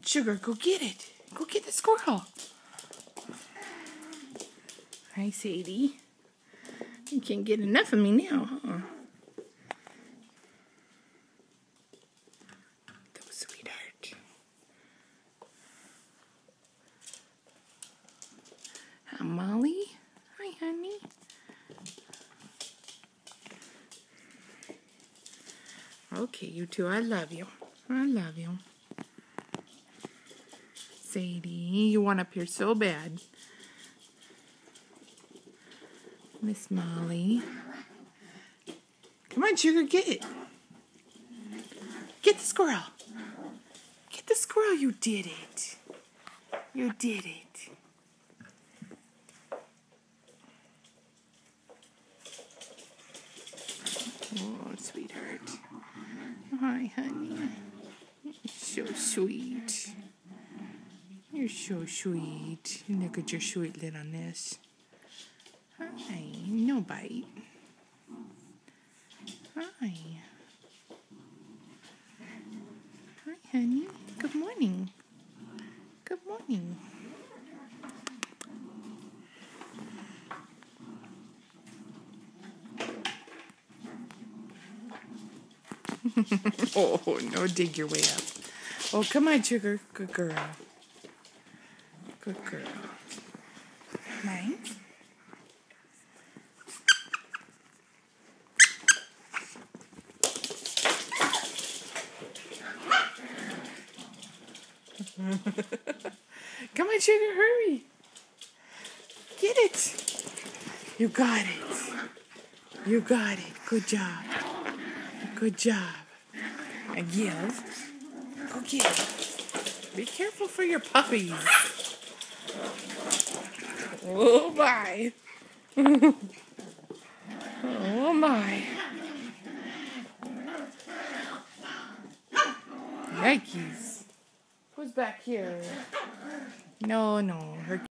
Sugar, go get it. Go get the squirrel. Hi, Sadie. You can't get enough of me now, huh? That was sweetheart. Hi, Molly. Hi, honey. Okay, you two, I love you. I love you. Sadie, you want up here so bad. Miss Molly. Come on, Sugar, get it. Get the squirrel. Get the squirrel, you did it. You did it. Oh, sweetheart. Hi, honey. You're so sweet. You're so sweet. Look at your sweet littleness. Hi. No bite. Hi. Hi, honey. Good morning. Good morning. Oh, no, dig your way up. Oh, come on, Sugar. Good girl. Good girl. Mine. Come on, Sugar, hurry. Get it. You got it. You got it. Good job. Good job. I give. Go get it. Be careful for your puppies. Oh, my. Oh, my. Yikes. Who's back here? No. Her